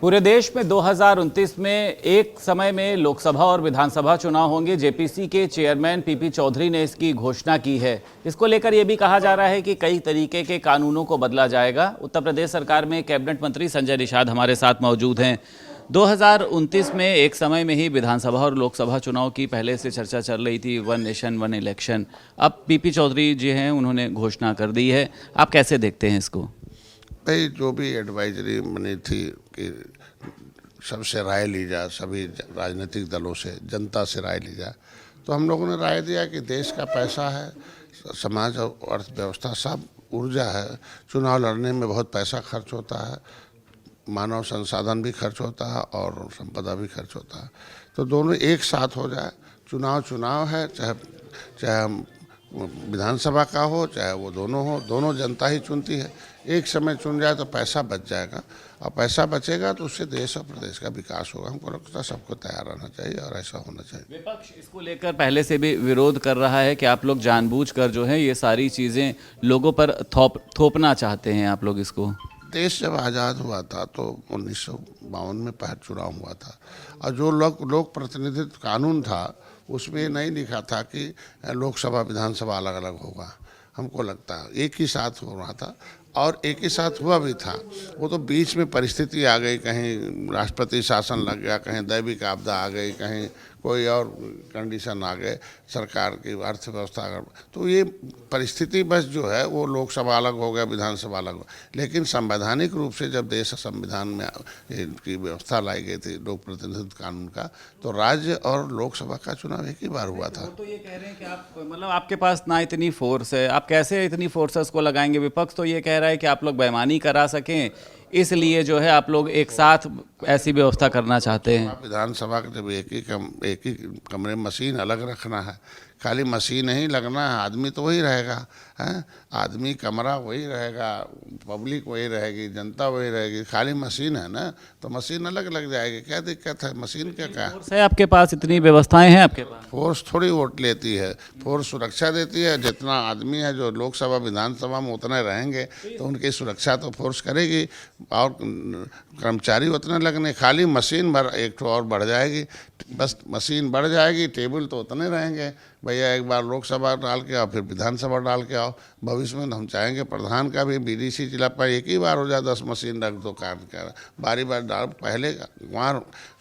पूरे देश में 2029 में एक समय में लोकसभा और विधानसभा चुनाव होंगे। जेपीसी के चेयरमैन पीपी चौधरी ने इसकी घोषणा की है। इसको लेकर यह भी कहा जा रहा है कि कई तरीके के कानूनों को बदला जाएगा। उत्तर प्रदेश सरकार में कैबिनेट मंत्री संजय निषाद हमारे साथ मौजूद हैं। 2029 में एक समय में ही विधानसभा और लोकसभा चुनाव की पहले से चर्चा चल रही थी, वन नेशन वन इलेक्शन। अब पीपी चौधरी जी हैं, उन्होंने घोषणा कर दी है। आप कैसे देखते हैं इसको? भाई, जो भी एडवाइजरी बनी थी कि सबसे राय ली जाए, सभी राजनीतिक दलों से, जनता से राय ली जाए, तो हम लोगों ने राय दिया कि देश का पैसा है, समाज और अर्थव्यवस्था सब ऊर्जा है। चुनाव लड़ने में बहुत पैसा खर्च होता है, मानव संसाधन भी खर्च होता है और संपदा भी खर्च होता है। तो दोनों एक साथ हो जाए। चुनाव है, चाहे विधानसभा का हो, चाहे वो दोनों हो, दोनों जनता ही चुनती है। एक समय चुन जाए तो पैसा बच जाएगा, और पैसा बचेगा तो उससे देश और प्रदेश का विकास होगा। हमको लगता है सबको तैयार रहना चाहिए और ऐसा होना चाहिए। विपक्ष इसको लेकर पहले से भी विरोध कर रहा है कि आप लोग जानबूझकर जो है ये सारी चीज़ें लोगों पर थोपना चाहते हैं। आप लोग इसको, देश जब आज़ाद हुआ था तो 1952 में पहला चुनाव हुआ था, और जो लोक प्रतिनिधित्व कानून था उसमें ये नहीं लिखा था कि लोकसभा विधानसभा अलग अलग होगा। हमको लगता है एक ही साथ हो रहा था, और एक ही साथ हुआ भी था। वो तो बीच में परिस्थिति आ गई, कहीं राष्ट्रपति शासन लग गया, कहीं दैविक आपदा आ गई, कहीं कोई और कंडीशन आ गए, सरकार की अर्थव्यवस्था। तो ये परिस्थिति बस जो है वो लोकसभा अलग हो गया, विधानसभा अलग हो। लेकिन संवैधानिक रूप से जब देश संविधान में की व्यवस्था लाई गई थी लोक प्रतिनिधित्व कानून का, तो राज्य और लोकसभा का चुनाव एक ही बार हुआ था। तो ये कह रहे हैं कि आप मतलब आपके पास ना इतनी फोर्स है, आप कैसे इतनी फोर्सेस को लगाएंगे? विपक्ष तो ये कह रहा है कि आप लोग बेईमानी करा सकें, इसलिए जो है आप लोग एक साथ ऐसी व्यवस्था करना चाहते हैं। विधानसभा के जब एक ही कमरे में मशीन अलग रखना है, खाली मशीन ही लगना है, आदमी तो वही रहेगा, हैं? आदमी कमरा वही रहेगा, पब्लिक वही रहेगी, जनता वही रहेगी, खाली मशीन है ना, तो मशीन अलग लग जाएगी। क्या दिक्कत है? मशीन क्या फोर्स है आपके पास, इतनी व्यवस्थाएं हैं आपके पास? फोर्स थोड़ी वोट लेती है, फोर्स सुरक्षा देती है। जितना आदमी है जो लोकसभा विधानसभा में उतने रहेंगे तो उनकी सुरक्षा तो फोर्स करेगी, और कर्मचारी उतने लगने। खाली मशीन एक और बढ़ जाएगी, बस मशीन बढ़ जाएगी, टेबल तो उतने रहेंगे। भैया एक बार लोकसभा डाल के आओ, फिर विधानसभा डाल के आओ। भविष्य में हम चाहेंगे प्रधान का भी बीडीसी जिला पर एक ही बार हो जाए, 10 मशीन रख दो, काम कर बारी बार डाल। पहले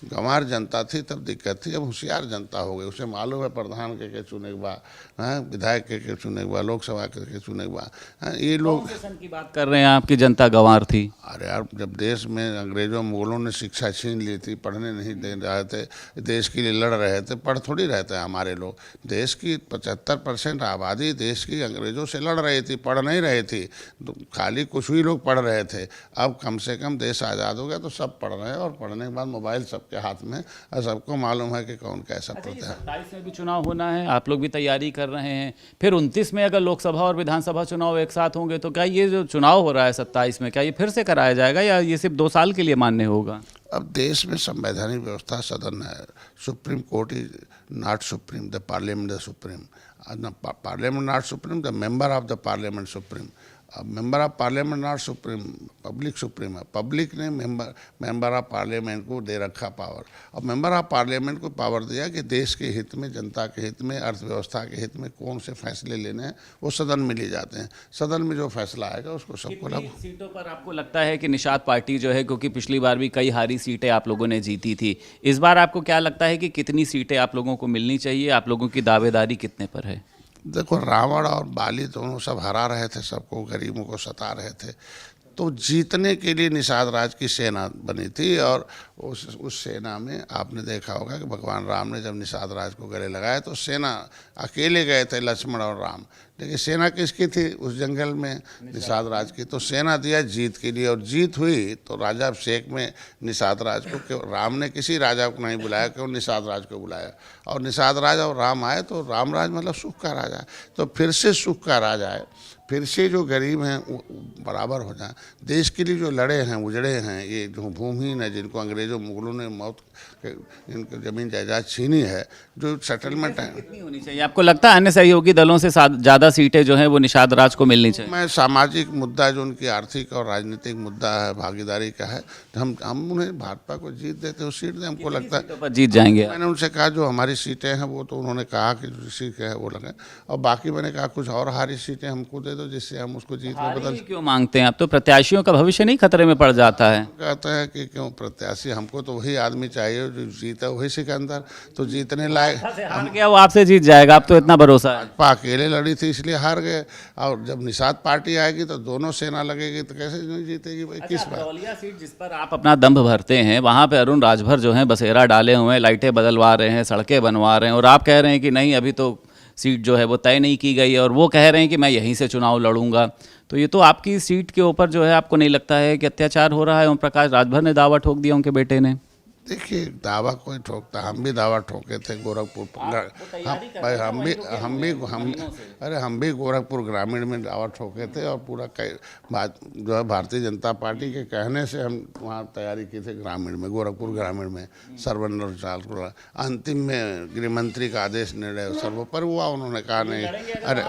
गंवार जनता थी तब दिक्कत थी, अब होशियार जनता हो गई, उसे मालूम है प्रधान के चुने के बाद, विधायक के चुने के बाद, लोकसभा के चुने के बाद। ये लोग की बात कर रहे हैं, आपकी जनता गंवार थी। अरे यार, जब देश में अंग्रेजों मुगलों ने शिक्षा छीन ली थी, पढ़ने नहीं दे रहे थे, देश के लिए लड़ रहे थे, पढ़ थोड़ी रहे थे हमारे लोग। देश की 75% आबादी देश की अंग्रेजों से लड़ रही थी, पढ़ नहीं रही थी। तो खाली कुछ ही लोग पढ़ रहे थे। अब कम से कम देश आज़ाद हो गया तो सब पढ़ रहे हैं, और पढ़ने के बाद मोबाइल सबके हाथ में, और सबको मालूम है कि कौन कैसा पढ़ता है। 27 में भी चुनाव होना है, आप लोग भी तैयारी कर रहे हैं। फिर 29 में अगर लोकसभा और विधानसभा चुनाव एक साथ होंगे तो क्या ये जो चुनाव हो रहा है 27 में, क्या ये फिर से कराया जाएगा या ये सिर्फ 2 साल के लिए मान्य होगा? अब देश में संवैधानिक व्यवस्था, सदन है, supreme court is not supreme, the parliament the supreme, parliament not supreme, the member of the parliament supreme. अब member of parliament not supreme, public supreme है। पब्लिक ने मेंबर ऑफ पार्लियामेंट को दे रखा पावर, और मेंबर ऑफ पार्लियामेंट को power दिया कि देश के हित में, जनता के हित में, अर्थव्यवस्था के हित में कौन से फैसले लेने हैं वो सदन में लिए जाते हैं। सदन में जो फैसला आएगा उसको सबको लागू। सीटों पर आपको लगता है कि निषाद पार्टी जो है, क्योंकि पिछली बार भी कई हारी सीटें आप लोगों ने जीती थी, इस बार आपको क्या लगता है कि कितनी सीटें आप लोगों को मिलनी चाहिए? आप लोगों की दावेदारी कितने पर है? देखो, रावण और बाली दोनों सब हरा रहे थे, सबको, गरीबों को सता रहे थे। तो जीतने के लिए निषाद राज की सेना बनी थी, और उस सेना में आपने देखा होगा कि भगवान राम ने जब निषाद राज को गले लगाया तो सेना अकेले गए थे, लक्ष्मण और राम। लेकिन सेना किसकी थी उस जंगल में? निषाद राज की। तो सेना दिया जीत के लिए, और जीत हुई तो राजा अभिषेक में निषाद राज को, राम ने किसी राजा को नहीं बुलाया, केवल निषाद राज को बुलाया। और निषाद राज और राम आए तो राम राज मतलब सुख का राजा है। तो फिर से सुख का राजा है, फिर से जो गरीब हैं वो बराबर हो जाए। देश के लिए जो लड़े हैं, उजड़े हैं, ये जो भूमिहीन है, जिनको अंग्रेजों मुगलों ने मौत इनकी जमीन जायदाद छीनी है, जो सेटलमेंट है। कितनी होनी चाहिए आपको लगता है? अन्य सहयोगी दलों से ज़्यादा सीटें जो हैं वो निषाद राज को मिलनी चाहिए? मैं सामाजिक मुद्दा जो उनकी आर्थिक और राजनीतिक मुद्दा है, भागीदारी का है, तो हम उन्हें भाजपा को जीत देते, वो सीट दें, हमको लगता है पर जीत जाएंगे? मैंने उनसे कहा जो हमारी सीटें हैं वो तो उन्होंने कहा कि जो सीट है वो लगे, और बाकी मैंने कहा कुछ और हारी सीटें हमको दे दो जिससे हम उसको जीत में बदल। क्यों मांगते हैं आप? तो प्रत्याशियों का भविष्य नहीं खतरे में पड़ जाता है? कहते हैं कि क्यों प्रत्याशी, हमको तो वही आदमी चाहिए जो जीता, वही सिकंदर, तो जीतने लायक। हार गया वो आपसे जीत जाएगा, आप तो इतना भरोसा है? भाजपा अकेले लड़ी थी इसलिए हार गए, और जब निषाद पार्टी आएगी तो दोनों सेना लगेगी तो कैसे नहीं जीतेगी भाई? किस बात? धौलिया सीट जिस पर आप अपना दंभ भरते हैं, वहाँ पे अरुण राजभर जो हैं बसेरा डाले हुए हैं, लाइटें बदलवा रहे हैं, सड़कें बनवा रहे हैं, और आप कह रहे हैं कि नहीं अभी तो सीट जो है वो तय नहीं की गई है, और वो कह रहे हैं कि मैं यहीं से चुनाव लड़ूंगा। तो ये तो आपकी सीट के ऊपर जो है आपको नहीं लगता है कि अत्याचार हो रहा है? ओम प्रकाश राजभर ने दावा ठोक दिया उनके बेटे ने। देखिए दावा कोई ठोकता, हम भी दावा ठोके थे गोरखपुर, हम भी गोरखपुर ग्रामीण में दावा ठोके थे, और पूरा जो है भारतीय जनता पार्टी के कहने से हम वहाँ तैयारी की थी ग्रामीण में, गोरखपुर ग्रामीण में सर्वनर चाल। अंतिम में गृह मंत्री का आदेश निर्णय सर्वोपरि हुआ, उन्होंने कहा नहीं, अरे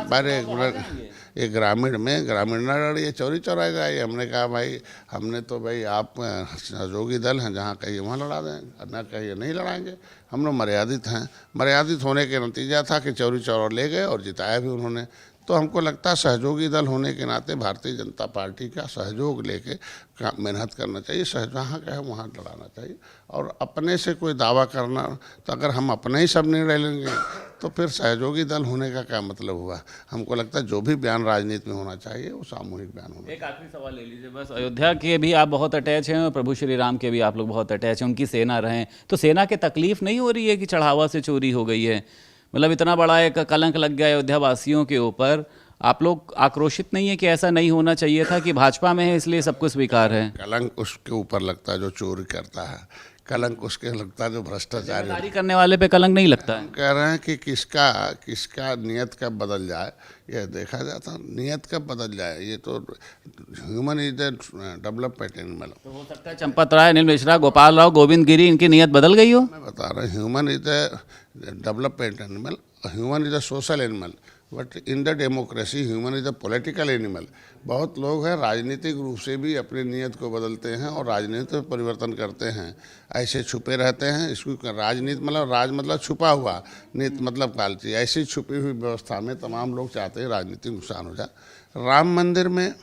ये ग्रामीण में ग्रामीण न लड़िए, चौरी चौराहे जाइए। हमने कहा भाई हमने तो भाई आप सहयोगी दल हैं, जहाँ कहिए वहाँ लड़ा दें, न कहिए नहीं लड़ाएंगे। हम लोग मर्यादित हैं, मर्यादित होने के नतीजा था कि चौरी चौरा ले गए और जिताया भी उन्होंने। तो हमको लगता है सहयोगी दल होने के नाते भारतीय जनता पार्टी का सहयोग लेके मेहनत करना चाहिए, जहाँ कहे वहाँ लड़ाना चाहिए, और अपने से कोई दावा करना, तो अगर हम अपने ही सब निर्णय लेंगे तो फिर सहयोगी दल होने का क्या मतलब हुआ? हमको लगता है जो भी बयान राजनीति में होना चाहिए वो सामूहिक बयान होना चाहिए। एक आखिरी सवाल ले लीजिए बस, अयोध्या के भी आप बहुत अटैच हैं और प्रभु श्री राम के भी आप लोग बहुत अटैच हैं, उनकी सेना रहें, तो सेना के तकलीफ नहीं हो रही है कि चढ़ावा से चोरी हो गई है? मतलब इतना बड़ा एक कलंक लग गया अयोध्या वासियों के ऊपर, आप लोग आक्रोशित नहीं है कि ऐसा नहीं होना चाहिए था, कि भाजपा में है इसलिए सब कुछ स्वीकार है? कलंक उसके ऊपर लगता है जो चोरी करता है, कलंक उसके लगता है जो भ्रष्टाचारी जारी करने वाले पे कलंक नहीं लगता है? कह रहे हैं कि किसका नियत कब बदल जाए ये देखा जाता, नियत कब बदल जाए, ये तो human is the development animal. तो हो सकता है चंपत राय, अनिल मिश्रा, गोपाल राव, गोविंद गिरी, इनकी नियत बदल गई हो? मैं बता रहा हूँ human is the development animal, human is a social animal, but in the democracy human is a political animal. बहुत लोग हैं राजनीतिक रूप से भी अपनी नीयत को बदलते हैं और राजनीति में परिवर्तन करते हैं, ऐसे छुपे रहते हैं। इसको राजनीति मतलब राज मतलब छुपा हुआ, नीति मतलब कालची, ऐसी छुपी हुई व्यवस्था में तमाम लोग चाहते हैं राजनीतिक नुकसान हो जाए। राम मंदिर में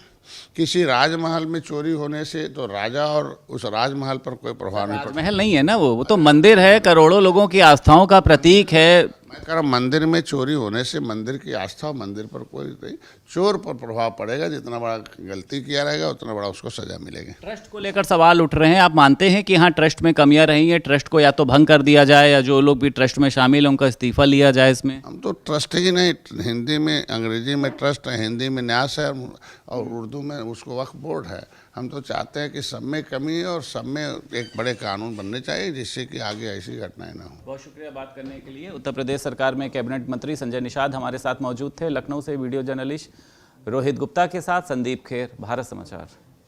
किसी राजमहल में चोरी होने से तो राजा और उस राजमहल पर कोई प्रभाव नहीं पड़ता। राजमहल नहीं है ना वो तो मंदिर है, करोड़ों लोगों की आस्थाओं का प्रतीक है। मैं कह रहा मंदिर में चोरी होने से मंदिर की आस्था और मंदिर पर कोई नहीं, चोर पर प्रभाव पड़ेगा। जितना बड़ा गलती किया रहेगा उतना बड़ा उसको सजा मिलेगी। ट्रस्ट को लेकर सवाल उठ रहे हैं, आप मानते हैं कि हाँ ट्रस्ट में कमियां रही हैं, ट्रस्ट को या तो भंग कर दिया जाए या जो लोग भी ट्रस्ट में शामिल हैं उनका इस्तीफा लिया जाए इसमें? हम तो ट्रस्ट ही नहीं, हिंदी में अंग्रेजी में ट्रस्ट है, हिंदी में न्यास है और उर्दू में उसको वक्फ बोर्ड है। हम तो चाहते हैं कि सब में कमी है और सब में एक बड़े कानून बनने चाहिए जिससे कि आगे ऐसी घटनाएं ना हो। बहुत शुक्रिया बात करने के लिए। उत्तर प्रदेश सरकार में कैबिनेट मंत्री संजय निषाद हमारे साथ मौजूद थे। लखनऊ से वीडियो जर्नलिस्ट रोहित गुप्ता के साथ संदीप खेर, भारत समाचार।